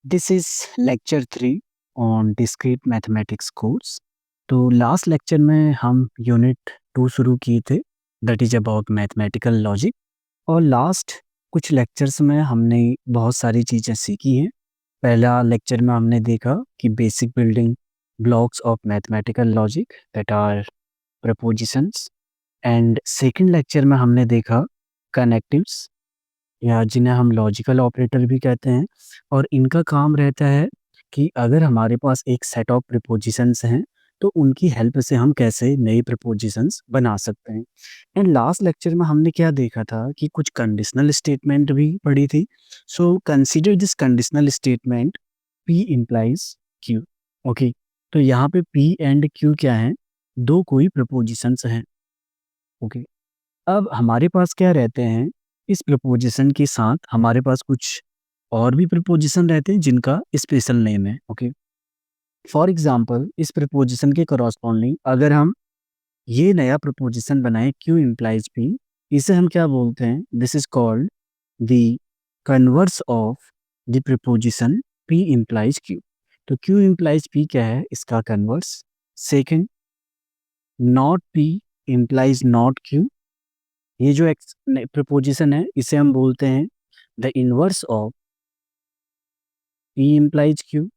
This is lecture 3 on discrete mathematics course. तो last lecture में हम यूनिट 2 शुरू किए थे, that is about mathematical logic. और लास्ट कुछ लेक्चर्स में हमने बहुत सारी चीज़ें सीखी हैं। पहला लेक्चर में हमने देखा कि basic building blocks of mathematical logic that are propositions, and second lecture में हमने देखा कनेक्टिव्स या जिन्हें हम लॉजिकल ऑपरेटर भी कहते हैं। और इनका काम रहता है कि अगर हमारे पास एक सेट ऑफ प्रीपोजिशंस हैं तो उनकी हेल्प से हम कैसे नए प्रीपोजिशंस बना सकते हैं। एंड लास्ट लेक्चर में हमने क्या देखा था कि कुछ कंडीशनल स्टेटमेंट भी पढ़ी थी। So consider this conditional statement P implies Q। Okay, तो यहाँ पे P एंड Q क्या है? दो कोई प्रपोजिशंस हैं। ओके, अब हमारे पास क्या रहते हैं, इस प्रपोजिशन के साथ हमारे पास कुछ और भी प्रपोजिशन रहते हैं जिनका स्पेशल नेम है। ओके, फॉर एग्जांपल इस प्रपोजिशन के करॉस्पॉन्डिंग अगर हम ये नया प्रपोजिशन बनाए Q इम्प्लाइज P, इसे हम क्या बोलते हैं? This is called the converse of the preposition P implies Q। तो Q इम्प्लाइज P क्या है? इसका converse. Second, not P implies not Q। ये जो प्रपोजिशन है इसे हम बोलते हैं the inverse of P implies Q।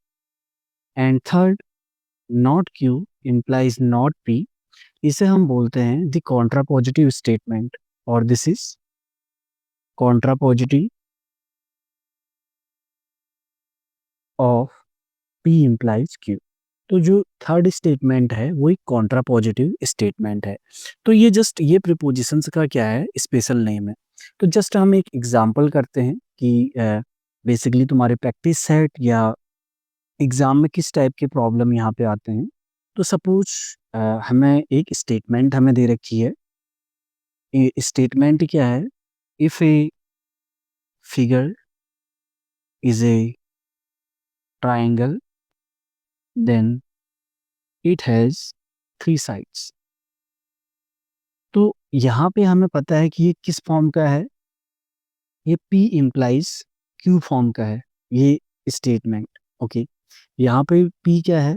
And third, not Q implies not P। इसे हम बोलते हैं द कॉन्ट्रापोजिटिव स्टेटमेंट, और this is contrapositive of P implies Q। तो जो थर्ड स्टेटमेंट है वो एक कॉन्ट्रापोजिटिव स्टेटमेंट है। तो ये जस्ट ये प्रीपोजिशंस का क्या है? स्पेशल नेम है। तो जस्ट हम एक एग्जांपल करते हैं कि बेसिकली तुम्हारे प्रैक्टिस सेट या एग्जाम में किस टाइप के प्रॉब्लम यहाँ पे आते हैं। तो सपोज हमें एक स्टेटमेंट हमें दे रखी है। ये स्टेटमेंट क्या है? If a figure is a triangle then it has 3 sides. तो यहाँ पे हमें पता है कि ये किस फॉर्म का है? ये P इम्प्लाइज Q फॉर्म का है ये स्टेटमेंट। ओके, यहाँ पे P क्या है?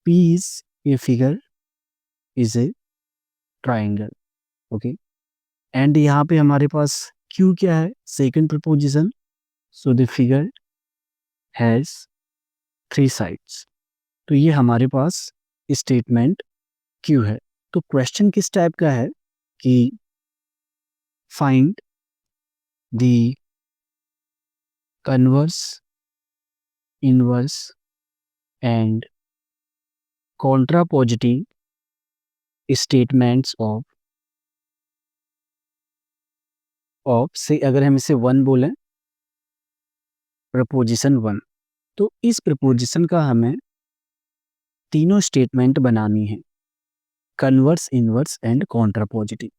P is a figure is a triangle. Okay, and यहाँ पे हमारे पास Q क्या है? Second preposition. So the figure has 3 sides. तो ये हमारे पास स्टेटमेंट Q है। तो क्वेश्चन किस टाइप का है कि find the converse, inverse and contrapositive statements of से अगर हम इसे 1 बोलें, प्रपोजिशन 1, तो इस प्रपोजिशन का हमें तीनों स्टेटमेंट बनानी है, कन्वर्स, इनवर्स एंड कॉन्ट्रापोजिटिव।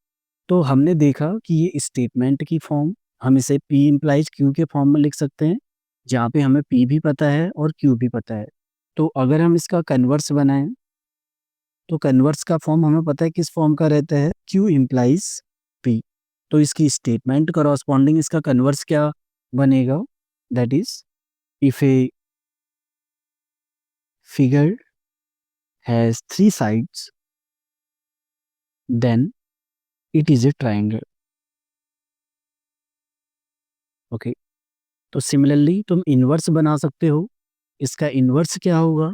तो हमने देखा कि ये स्टेटमेंट की फॉर्म हम इसे P इम्प्लाइज Q के फॉर्म में लिख सकते हैं, जहाँ पे हमें P भी पता है और Q भी पता है। तो अगर हम इसका कन्वर्स बनाएं तो कन्वर्स का फॉर्म हमें पता है किस फॉर्म का रहता है? Q implies P। तो इसकी स्टेटमेंट करॉस्पॉन्डिंग इसका कन्वर्स क्या बनेगा? That is if a figure has 3 sides then it is a triangle. Okay, तो सिमिलरली तुम इनवर्स बना सकते हो। इसका इनवर्स क्या होगा?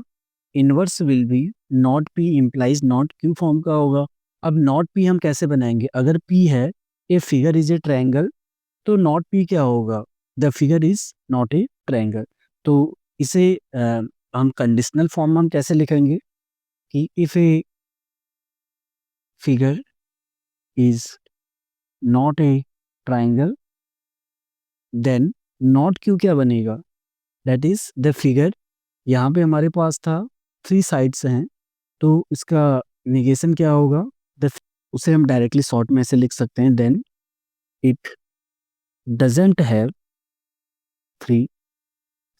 Inverse will be not P implies not Q form का होगा। अब नॉट P हम कैसे बनाएंगे? अगर P है ए फिगर इज ए ट्रायंगल, तो नॉट P क्या होगा? The figure is not a triangle. तो इसे हम कंडीशनल फॉर्म में हम कैसे लिखेंगे कि if a figure is not a triangle then not Q क्या बनेगा? दैट इज द फिगर, यहाँ पे हमारे पास था 3 साइड्स हैं, तो इसका नेगेशन क्या होगा? उसे हम डायरेक्टली शॉर्ट में ऐसे लिख सकते हैं, then it doesn't have 3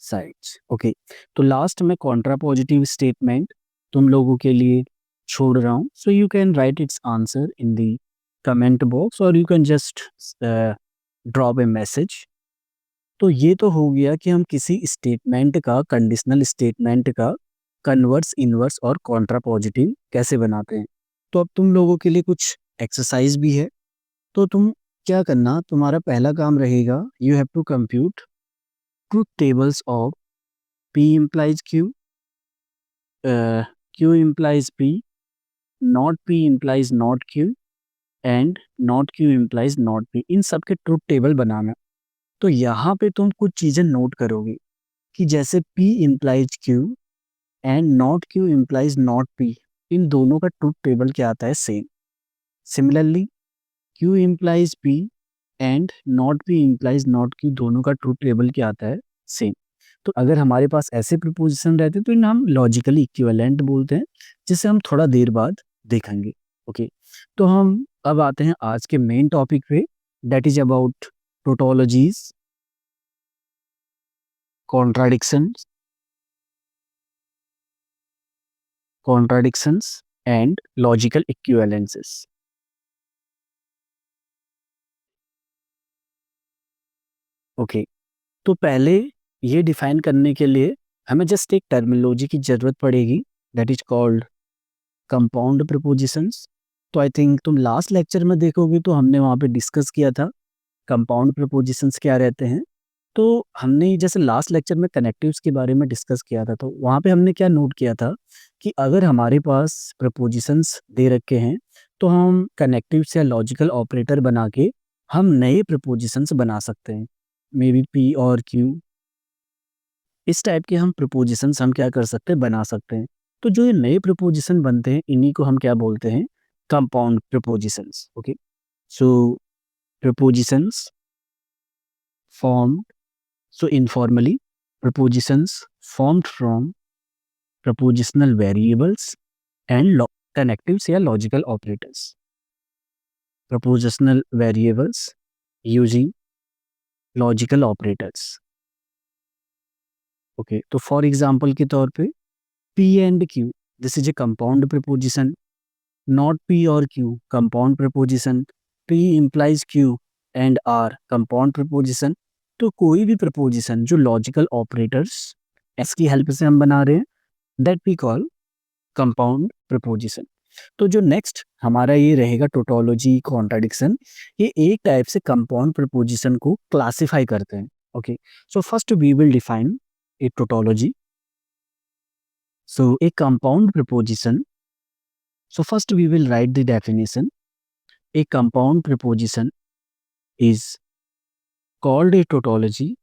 sides. Okay, तो लास्ट में कॉन्ट्रापोजिटिव स्टेटमेंट तुम लोगों के लिए छोड़ रहा हूँ, so you can write its answer in the comment box और you can just drop a message तो ये तो हो गया कि हम किसी स्टेटमेंट का, कंडीशनल स्टेटमेंट का कन्वर्स, इनवर्स और कॉन्ट्रापॉजिटिव कैसे बनाते हैं। तो अब तुम लोगों के लिए कुछ एक्सरसाइज भी है। तो तुम क्या करना, तुम्हारा पहला काम रहेगा, you have to compute truth tables of P implies Q, Q implies P, not P implies not Q and not Q implies not P, इन सब के ट्रूथ टेबल बनाना। तो यहाँ पे तुम कुछ चीज़ें नोट करोगे कि जैसे P implies Q and not Q implies not P, इन दोनों का ट्रूथ टेबल क्या आता है, same. Similarly Q implies P and not P implies not Q, दोनों का ट्रूथ टेबल क्या आता है, सेम। तो अगर हमारे पास ऐसे प्रीपोजिशन रहते हैं तो इन्हें हम लॉजिकली इक्विवेलेंट बोलते हैं, जिसे हम थोड़ा देर बाद देखेंगे। ओके, तो हम अब आते हैं आज के मेन टॉपिक पे, that is about tautologies, contradictions, and logical equivalences. Okay, तो पहले ये डिफाइन करने के लिए हमें जस्ट एक टर्मिनोलॉजी की जरूरत पड़ेगी, that is called compound propositions. तो आई थिंक तुम लास्ट लेक्चर में देखोगे तो हमने वहाँ पे डिस्कस किया था कंपाउंड प्रपोजिशंस क्या रहते हैं। तो हमने जैसे लास्ट लेक्चर में कनेक्टिव्स के बारे में डिस्कस किया था, तो वहाँ पे हमने क्या नोट किया था कि अगर हमारे पास प्रपोजिशंस दे रखे हैं तो हम कनेक्टिव्स या लॉजिकल ऑपरेटर बना के हम नए प्रपोजिशंस बना सकते हैं, मे बी पी और क्यू, इस टाइप के हम प्रपोजिशंस हम क्या कर सकते हैं, बना सकते हैं। तो जो ये नए प्रपोजिशन बनते हैं इन्हीं को हम क्या बोलते हैं, compound propositions. Okay, so propositions formed, so informally, prepositions formed from prepositional variables and connectives या logical operators. Prepositional variables using logical operators. Okay, तो for example के तौर पे P and Q, this is a compound preposition. Not P or Q, compound preposition. P implies Q and R, compound preposition. तो कोई भी preposition जो logical operators इसकी help से हम बना रहे हैं, that we call compound proposition. तो जो नेक्स्ट हमारा ये रहेगा टोटोलॉजी, कॉन्ट्राडिक्शन, ये एक टाइप से कंपाउंड प्रपोजिशन को क्लासिफाई करते हैं। Okay, so first we will define a tautology. So a compound proposition, so first we will write the definition. A compound preposition is called a tautology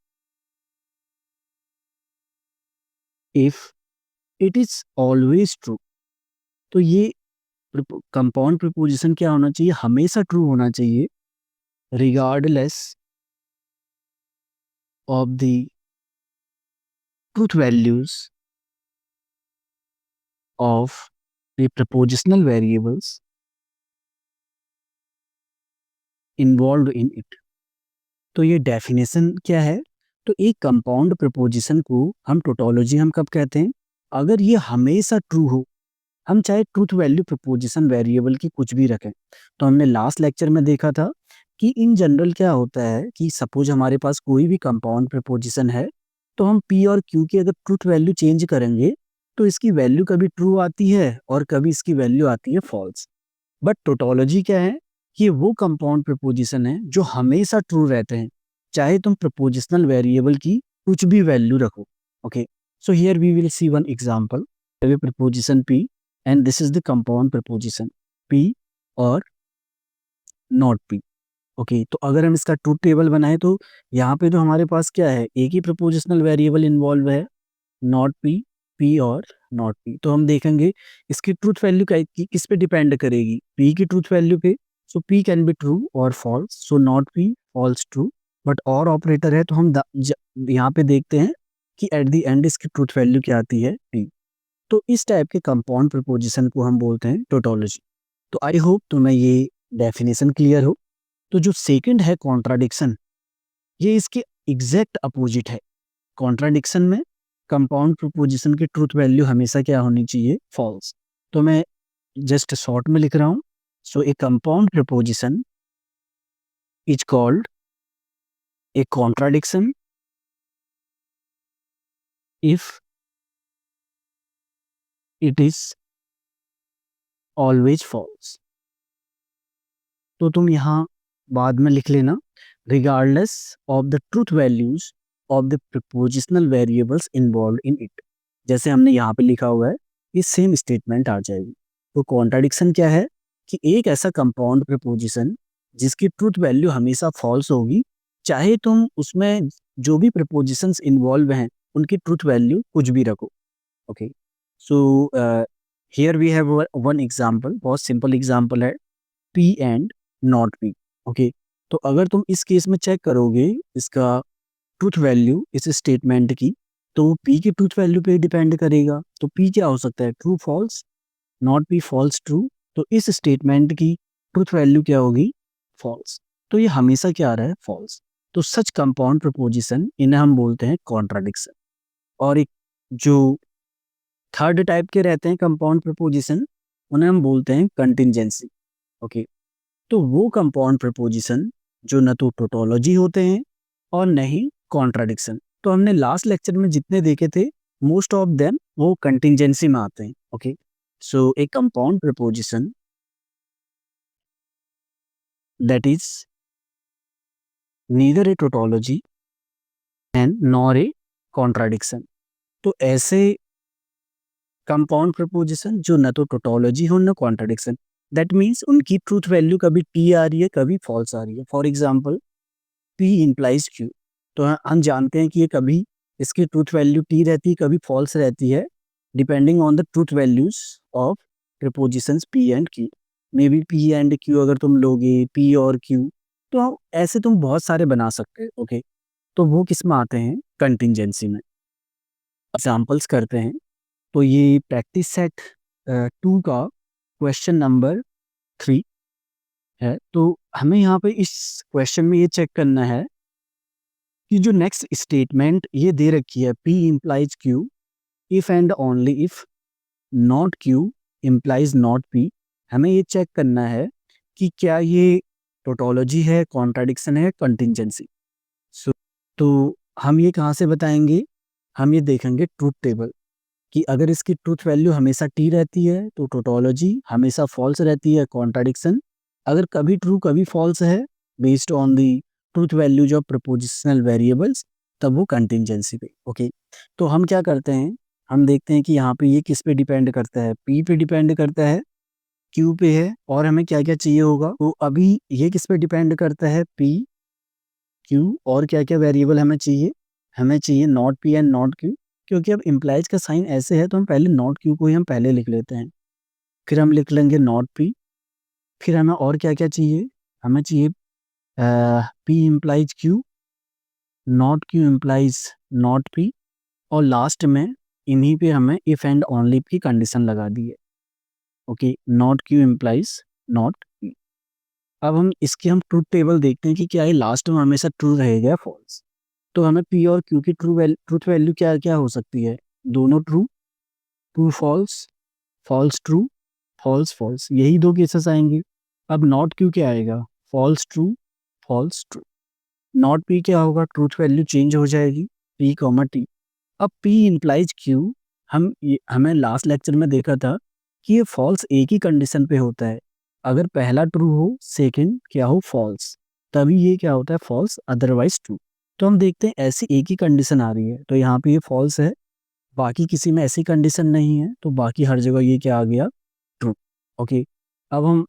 if it is always true. तो ये compound preposition क्या होना चाहिए, हमेशा true होना चाहिए, regardless of the truth values of the propositional variables involve in it. तो ये डेफिनेशन क्या है, तो एक कंपाउंड प्रपोजिशन को हम टोटोलॉजी हम कब कहते हैं, अगर ये हमेशा ट्रू हो, हम चाहे ट्रूथ वैल्यू प्रपोजिशन वेरिएबल की कुछ भी रखें। तो हमने लास्ट लेक्चर में देखा था कि इन जनरल क्या होता है कि सपोज हमारे पास कोई भी कंपाउंड प्रपोजिशन है, तो हम पी और क्यू की अगर ट्रूथ वैल्यू चेंज करेंगे तो इसकी वैल्यू कभी ट्रू आती है और कभी इसकी वैल्यू आती है फॉल्स। बट टोटोलॉजी क्या है, ये वो कंपाउंड प्रपोजिशन है जो हमेशा ट्रू रहते हैं, चाहे तुम प्रपोजिशनल वेरिएबल की कुछ भी वैल्यू रखो। Okay, so here we will see one example, proposition P and this is the compound proposition P और नॉट पी। ओके, तो अगर हम इसका ट्रूथ टेबल बनाए तो यहाँ पे तो हमारे पास क्या है, एक ही प्रपोजिशनल वेरिएबल इन्वॉल्व है, नॉट पी, पी और नॉट पी। तो हम देखेंगे इसकी ट्रूथ वैल्यू किस पे डिपेंड करेगी, पी की ट्रूथ वैल्यू पे। So P can be true और false, so not P false true, but और ऑपरेटर है तो हम यहाँ पे देखते हैं कि एट द एंड इसकी ट्रूथ वैल्यू क्या आती है, पी। तो इस टाइप के कंपाउंड प्रपोजिशन को हम बोलते हैं टोटोलॉजी। तो आई होप तुम्हें ये डेफिनेशन क्लियर हो। तो जो सेकंड है कॉन्ट्राडिक्शन, ये इसके एग्जैक्ट अपोजिट है। कॉन्ट्राडिक्शन में कंपाउंड प्रपोजिशन की ट्रूथ वैल्यू हमेशा क्या होनी चाहिए, फॉल्स। तो मैं जस्ट शॉर्ट में लिख रहा हूँ, so a compound proposition is called a contradiction if it is always false. तो तुम यहाँ बाद में लिख लेना, regardless of the truth values of the propositional variables involve in it. जैसे हमने यहाँ पे लिखा हुआ है, ये सेम स्टेटमेंट आ जाएगी। तो कॉन्ट्राडिक्शन क्या है कि एक ऐसा कंपाउंड प्रपोजिशन जिसकी ट्रूथ वैल्यू हमेशा फॉल्स होगी, चाहे तुम उसमें जो भी प्रपोजिशंस इन्वॉल्व हैं उनकी ट्रूथ वैल्यू कुछ भी रखो। Okay, so here we have one example, बहुत सिंपल एग्जांपल है, P and not P. Okay, तो अगर तुम इस केस में चेक करोगे इसका ट्रूथ वैल्यू इस स्टेटमेंट की, तो पी की ट्रूथ वैल्यू पे डिपेंड करेगा। तो पी क्या हो सकता है, true false, not P false true. तो इस स्टेटमेंट की ट्रूथ वैल्यू क्या होगी, फॉल्स। तो ये हमेशा क्या आ रहा है, फॉल्स। तो सच कंपाउंड प्रपोजिशन इन्हें हम बोलते हैं कॉन्ट्राडिक्शन। और एक जो थर्ड टाइप के रहते हैं कंपाउंड प्रपोजिशन, उन्हें हम बोलते हैं कंटिंजेंसी। ओके, तो वो कंपाउंड प्रपोजिशन जो न तो टोटोलॉजी होते हैं और न ही कॉन्ट्राडिक्शन। तो हमने लास्ट लेक्चर में जितने देखे थे, मोस्ट ऑफ देम वो कंटिंजेंसी में आते हैं। Okay, so a compound preposition that is neither A tautology and nor a contradiction. तो ऐसे कंपाउंड प्रपोजिशन जो न तो टोटोलॉजी हो न कॉन्ट्राडिक्शन, दैट मीन्स उनकी ट्रूथ वैल्यू कभी टी आ रही है कभी फॉल्स आ रही है। For example P implies Q, तो हम जानते हैं कि ये कभी इसकी ट्रूथ वैल्यू T रहती है कभी फॉल्स रहती है, depending on the truth values of propositions P and Q। May be P and Q अगर तुम लोगे P और Q, तो ऐसे तुम बहुत सारे बना सकते हो। ओके, तो वो किस में आते हैं, कंटिंजेंसी में। एग्जाम्पल्स करते हैं, तो ये प्रैक्टिस सेट 2 का क्वेश्चन नंबर 3 है। तो हमें यहाँ पे इस क्वेश्चन में ये चेक करना है कि जो नेक्स्ट स्टेटमेंट ये दे रखी है, P implies Q if and only if not Q implies not P, हमें ये चेक करना है कि क्या ये टोटोलॉजी है, कॉन्ट्राडिक्शन है, कंटिंजेंसी। तो हम ये कहाँ से बताएंगे, हम ये देखेंगे ट्रूथ टेबल कि अगर इसकी ट्रूथ वैल्यू हमेशा T रहती है तो टोटोलॉजी, हमेशा फॉल्स रहती है कॉन्ट्राडिक्शन। अगर कभी ट्रू कभी फॉल्स है based on the truth values of prepositional variables, तब वो कंटिंजेंसी पे। ओके, तो हम क्या करते हैं, हम देखते हैं कि यहाँ पे ये किस पे डिपेंड करता है, पी पे डिपेंड करता है, क्यू पे है, और हमें क्या क्या चाहिए होगा। तो अभी ये किस पे डिपेंड करता है, पी क्यू, और क्या क्या वेरिएबल हमें चाहिए, हमें चाहिए not P and not Q. क्योंकि अब इम्प्लाइज का साइन ऐसे है तो हम पहले नॉट क्यू को ही हम पहले लिख लेते हैं, फिर हम लिख लेंगे नॉट पी। फिर हमें और क्या क्या चाहिए, हमें चाहिए P implies Q, not Q implies not P, और लास्ट में इन्हीं पे हमें इफ एंड ओनली की कंडीशन लगा दी है। Okay, not Q implies not P. अब हम इसके हम ट्रूथ टेबल देखते हैं कि क्या ये लास्ट में हमेशा ट्रू रहेगा या फॉल्स। तो हमें पी और क्यू की ट्रूथ वैल्यू क्या क्या हो सकती है, दोनों true, true false, false true, false false, यही दो केसेस आएंगे। अब नॉट क्यू क्या आएगा, false true, false true. Not P क्या होगा, ट्रूथ वैल्यू चेंज हो जाएगी, पी कॉमा टी। अब पी इम्प्लाइज क्यू, हमें लास्ट लेक्चर में देखा था कि ये फॉल्स एक ही कंडीशन पे होता है, अगर पहला ट्रू हो सेकंड क्या हो फॉल्स, तभी ये क्या होता है फॉल्स, अदरवाइज ट्रू। तो हम देखते हैं ऐसी एक ही कंडीशन आ रही है तो यहाँ पे ये फॉल्स है, बाकी किसी में ऐसी कंडीशन नहीं है तो बाकी हर जगह ये क्या आ गया, ट्रू। ओके, अब हम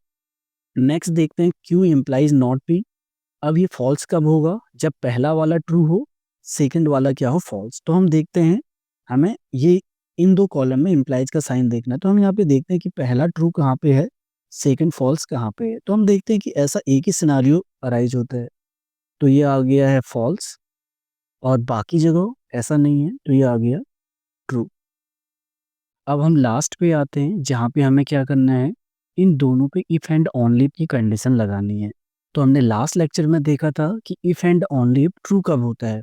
नेक्स्ट देखते हैं क्यू इम्प्लाइज नॉट पी। अब ये फॉल्स कब होगा, जब पहला वाला ट्रू हो सेकंड वाला क्या हो, फॉल्स। तो हम देखते हैं, हमें ये इन दो कॉलम में इम्प्लाइज का साइन देखना है। तो हम यहाँ पे देखते हैं कि पहला ट्रू कहाँ पे है, सेकंड फॉल्स कहाँ पे है। तो हम देखते हैं कि ऐसा एक ही सिनारियो अराइज होता है, तो ये आ गया है फॉल्स, और बाकी जगह ऐसा नहीं है तो ये आ गया ट्रू। अब हम लास्ट पे आते हैं जहाँ पे हमें क्या करना है, इन दोनों पे इफ एंड ओनली की कंडीशन लगानी है। तो हमने लास्ट लेक्चर में देखा था कि इफ एंड ओनली ट्रू कब होता है,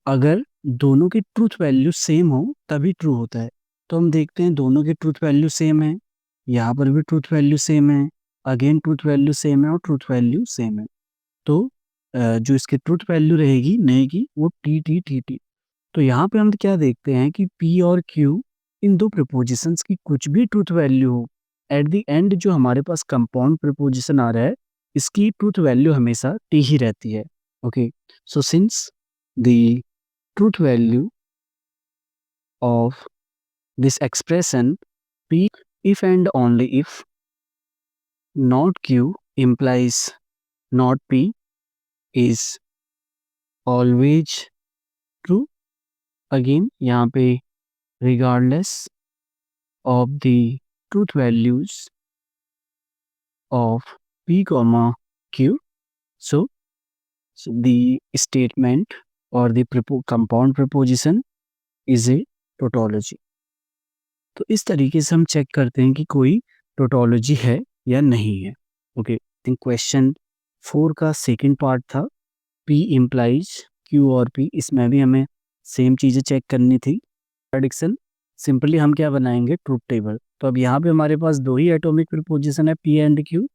अगर दोनों की ट्रूथ वैल्यू सेम हो तभी ट्रू होता है। तो हम देखते हैं दोनों की ट्रूथ वैल्यू सेम है, यहाँ पर भी ट्रूथ वैल्यू सेम है, अगेन ट्रूथ वैल्यू सेम है और ट्रूथ वैल्यू सेम है। तो जो इसकी ट्रूथ वैल्यू रहेगी नए की वो टी टी टी टी। तो यहाँ पे हम क्या देखते हैं कि P और Q इन दो प्रीपोजिशंस की कुछ भी ट्रूथ वैल्यू हो, एट द एंड जो हमारे पास कंपाउंड प्रीपोजिशन आ रहा है, इसकी ट्रूथ वैल्यू हमेशा T ही रहती है। Okay, so since the truth value of this expression P if and only if not Q implies not P is always true। Again यहाँ पे regardless of the truth values of P comma Q, so the statement or the compound preposition is a tautology। तो इस तरीके से हम check करते हैं कि कोई टोटोलॉजी है या नहीं है। ओके, थिंक क्वेश्चन 4 का सेकंड पार्ट था P इम्प्लाइज Q और P, इसमें भी हमें सेम चीज़ें चेक करनी थी। प्रेडिक्शन सिंपली हम क्या बनाएंगे, ट्रूथ टेबल। तो अब यहाँ पे हमारे पास दो ही एटॉमिक प्रीपोजिशन है P एंड Q,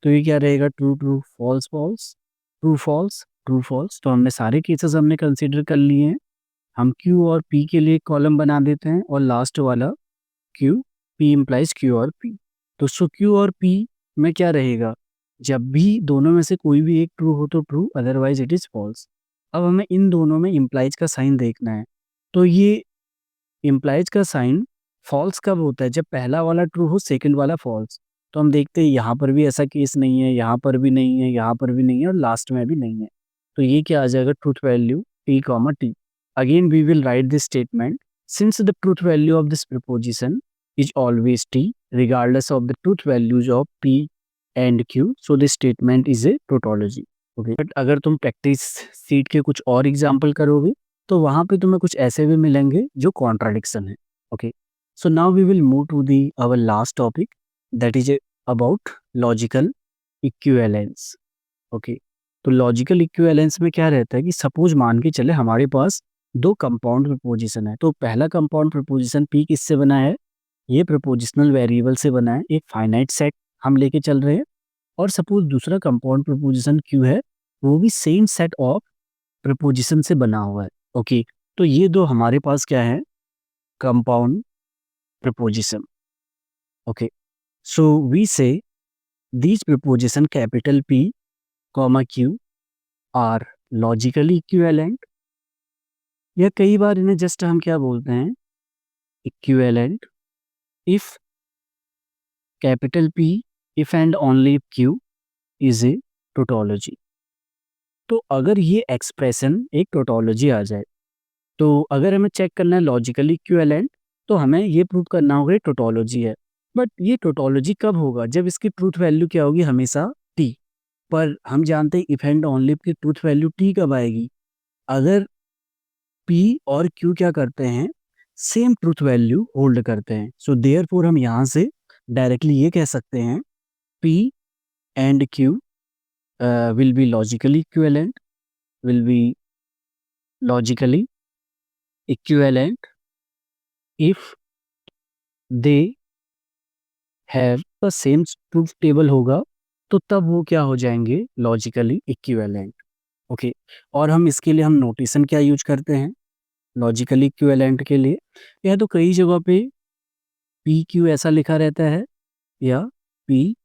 तो ये क्या रहेगा, true true false false, true false true false. तो हमने सारे केसेस हमने कंसिडर कर लिए हैं। हम Q और P के लिए कॉलम बना देते हैं और लास्ट वाला Q, P इम्प्लाइज Q और P। तो सो Q और P में क्या रहेगा, जब भी दोनों में से कोई भी एक ट्रू हो तो true, otherwise it is false. अब हमें इन दोनों में इम्प्लाइज का साइन देखना है। तो ये इम्प्लाइज का साइन फॉल्स कब होता है, जब पहला वाला ट्रू हो सेकंड वाला फॉल्स। तो हम देखते हैं यहाँ पर भी ऐसा केस नहीं है, यहाँ पर भी नहीं है, यहाँ पर भी नहीं है और लास्ट में भी नहीं है। तो ये क्या आ जाएगा, truth value P comma T। Again we will write this statement, since the truth value of this preposition is always T regardless of the truth values of P and Q, so this statement is a tautology। okay, but अगर तुम practice seat के कुछ और example करोगे तो वहां पे तुम्हें कुछ ऐसे भी मिलेंगे जो कॉन्ट्राडिक्शन है। Okay, so now we will move to the our last topic, that is about logical equivalence. Okay, तो लॉजिकल इक्विवेलेंस में क्या रहता है कि सपोज मान के चले हमारे पास दो कंपाउंड प्रीपोजिशन है। तो पहला कंपाउंड प्रीपोजिशन P किससे बना है, ये प्रीपोजिशनल वेरिएबल से बना है, एक फाइनाइट सेट हम लेके चल रहे हैं। और सपोज दूसरा कंपाउंड प्रीपोजिशन Q है, वो भी सेम सेट ऑफ प्रीपोजिशन से बना हुआ है। ओके, तो ये दो हमारे पास क्या है, compound preposition. Okay, so we say these preposition capital P comma Q are logically equivalent, या कई बार इन्हें जस्ट हम क्या बोलते हैं, equivalent if capital P if and only Q is a tautology. तो अगर ये एक्सप्रेशन एक टोटोलॉजी आ जाए, तो अगर हमें चेक करना है लॉजिकली इक्विवेलेंट, तो हमें ये प्रूव करना होगा ये टोटोलॉजी है। बट ये टोटोलॉजी कब होगा, जब इसकी ट्रूथ वैल्यू क्या होगी, हमेशा T। पर हम जानते हैं इफ एंड ओनली की ट्रूथ वैल्यू T कब आएगी, अगर P और Q क्या करते हैं, सेम ट्रूथ वैल्यू होल्ड करते हैं। सो देयरफॉर हम यहाँ से डायरेक्टली ये कह सकते हैं P and Q will be logically equivalent, will be logically equivalent if they have the same truth table होगा, तो तब वो क्या हो जाएंगे, लॉजिकली इक्विवेलेंट। ओके, और हम इसके लिए हम नोटेशन क्या यूज करते हैं लॉजिकली इक्विवेलेंट के लिए, या तो कई जगह पे पी क्यू ऐसा लिखा रहता है या पी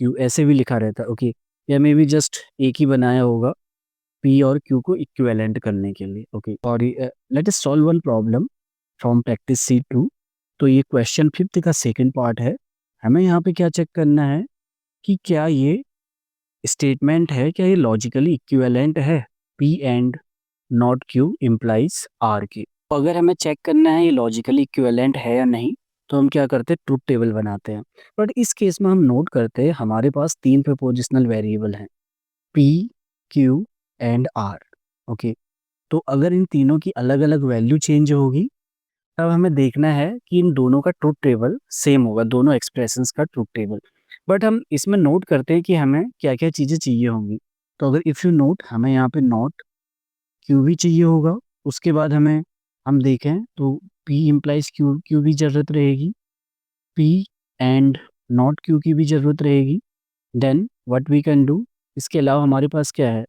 क्यू ऐसे भी लिखा रहता है। ओके, या मे बी जस्ट एक ही बनाया होगा P और Q को इक्विवेलेंट करने के लिए। ओके, और let us solve one problem from practice C 2। तो ये क्वेश्चन 5 का सेकंड पार्ट है। हमें यहाँ पे क्या चेक करना है कि क्या ये स्टेटमेंट है, क्या ये लॉजिकली इक्विवेलेंट है, P and not Q implies R की। तो अगर हमें चेक करना है ये लॉजिकली इक्विवेलेंट है या नहीं, तो हम क्या करते हैं, ट्रूथ टेबल बनाते हैं। बट इस केस में हम नोट करते हैं हमारे पास तीन प्रीपोजिशनल वेरिएबल हैं, P, Q and R। Okay, तो अगर इन तीनों की अलग अलग वैल्यू चेंज होगी, तब हमें देखना है कि इन दोनों का ट्रूथ टेबल सेम होगा, दोनों एक्सप्रेशंस का ट्रूथ टेबल। बट हम इसमें नोट करते हैं कि हमें क्या क्या चीज़ें चाहिए होंगी। तो अगर इफ़ यू नोट, हमें यहाँ पे नॉट Q भी चाहिए होगा। उसके बाद हमें हम देखें तो P इम्प्लाइज Q की भी ज़रूरत रहेगी, P एंड नॉट Q की भी ज़रूरत रहेगी। Then what we can do, इसके अलावा हमारे पास क्या है,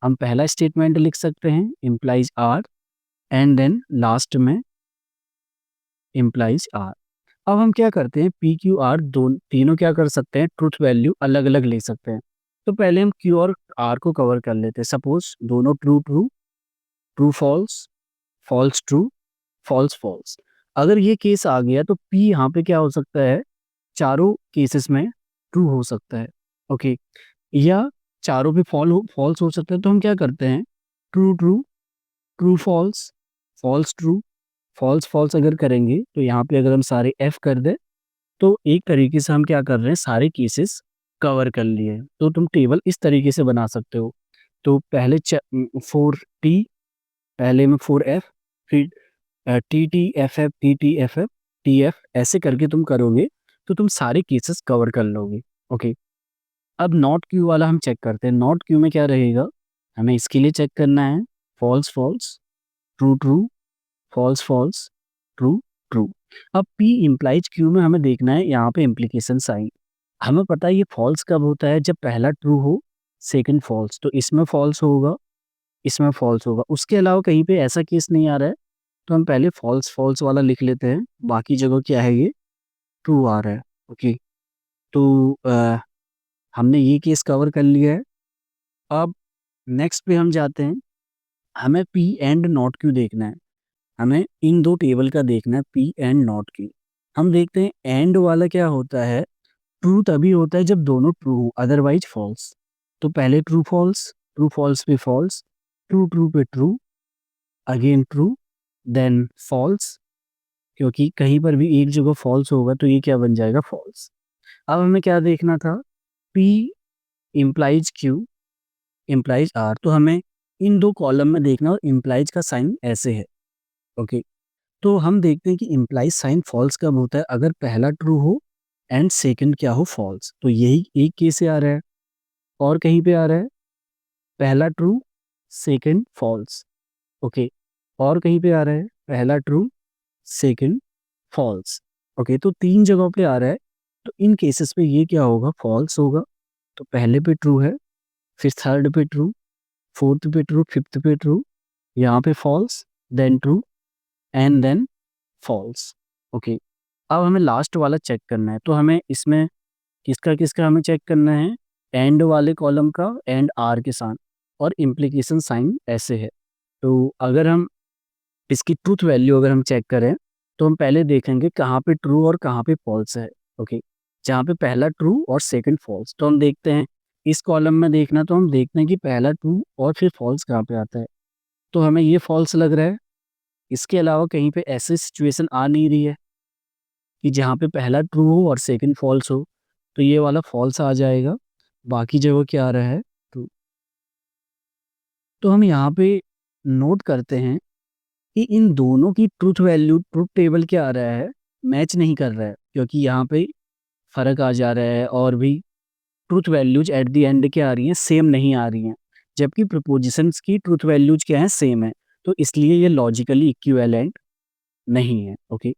हम पहला स्टेटमेंट लिख सकते हैं implies R, and then last में इम्प्लाइज आर। अब हम क्या करते हैं, पी क्यू आर तीनों क्या कर सकते हैं, ट्रूथ वैल्यू अलग अलग ले सकते हैं। तो पहले हम क्यू और आर को कवर कर लेते हैं। सपोज दोनों true true, true false, false true, false false. अगर ये केस आ गया तो पी यहाँ पे क्या हो सकता है, चारों केसेस में ट्रू हो सकता है। ओके, या चारों पे फॉल्स हो सकता है। तो हम क्या करते हैं, true true, true false, false true, false false अगर करेंगे तो यहाँ पे अगर हम सारे एफ कर दें तो एक तरीके से हम क्या कर रहे हैं, सारे केसेस कवर कर लिए। तो तुम टेबल इस तरीके से बना सकते हो। तो पहले 4T, पहले में 4F, फिर TT FF TT FF TF, ऐसे करके तुम करोगे तो तुम सारे केसेस कवर कर लोगे। ओके, अब नॉट क्यू वाला हम चेक करते हैं। नॉट क्यू में क्या रहेगा, हमें इसके लिए चेक करना है false false, true true, false false, true true. अब P इम्प्लाइज क्यू में हमें देखना है यहाँ पे इम्प्लीकेशन साइन। हमें पता है ये फॉल्स कब होता है, जब पहला ट्रू हो सेकंड फॉल्स। तो इसमें फॉल्स होगा, इसमें फॉल्स होगा। उसके अलावा कहीं पे ऐसा केस नहीं आ रहा है तो हम पहले फॉल्स फॉल्स वाला लिख लेते हैं। बाकी जगह क्या है, ये ट्रू आ रहा है। ओके, तो हमने ये केस कवर कर लिया है। अब नेक्स्ट पे हम जाते हैं। हमें पी एंड नॉट क्यू देखना है। हमें इन दो टेबल का देखना है, पी एंड नॉट क्यू। हम देखते हैं एंड वाला क्या होता है, ट्रू तभी होता है जब दोनों ट्रू हो, अदरवाइज फॉल्स। तो पहले ट्रू फॉल्स पे फॉल्स, ट्रू ट्रू पे true, again true, then false. क्योंकि कहीं पर भी एक जगह फॉल्स होगा तो ये क्या बन जाएगा, फॉल्स। अब हमें क्या देखना था, P implies Q implies R। तो हमें इन दो कॉलम में देखना और इम्प्लाइज का साइन ऐसे है। ओके, तो हम देखते हैं कि इम्प्लाइज साइन फॉल्स कब होता है, अगर पहला ट्रू हो एंड सेकंड क्या हो, फॉल्स। तो यही एक केस से आ रहा है। और कहीं पे आ रहा है पहला ट्रू सेकंड फॉल्स। ओके, और कहीं पे आ रहा है पहला ट्रू सेकंड फॉल्स। ओके, तो तीन जगहों पे आ रहा है। तो इन केसेस पे ये क्या होगा, फॉल्स होगा। तो पहले पे ट्रू है, फिर थर्ड पे ट्रू, फोर्थ पे ट्रू, फिफ्थ पे ट्रू, यहाँ पे false, then true, and then false. Okay, अब हमें लास्ट वाला चेक करना है। तो हमें इसमें किसका किसका हमें चेक करना है, एंड वाले कॉलम का एंड आर के साथ। और इम्प्लीकेशन साइन ऐसे है। तो अगर हम इसकी ट्रूथ वैल्यू अगर हम चेक करें तो हम पहले देखेंगे कहाँ पे ट्रू और कहाँ पे फॉल्स है। ओके, जहाँ पे पहला ट्रू और सेकंड फॉल्स। तो हम देखते हैं इस कॉलम में देखना, तो हम देखते हैं कि पहला ट्रू और फिर फॉल्स कहाँ पे आता है। तो हमें ये फॉल्स लग रहा है। इसके अलावा कहीं पे ऐसी सिचुएशन आ नहीं रही है कि जहाँ पे पहला ट्रू हो और सेकंड फॉल्स हो। तो ये वाला फॉल्स आ जाएगा। बाकी जगह क्या आ रहा है, ट्रू। तो हम यहाँ पे नोट करते हैं कि इन दोनों की ट्रूथ वैल्यू, ट्रूथ टेबल क्या आ रहा है, मैच नहीं कर रहा है। क्योंकि यहाँ पे फर्क आ जा रहा है और भी truth values eight the and क्या आ रही हैं, सेम नहीं आ रही हैं। जबकि प्रपोजिशंस की ट्रूथ वैल्यूज क्या है, सेम है। तो इसलिए ये लॉजिकली इक्विवेलेंट नहीं है। ओके,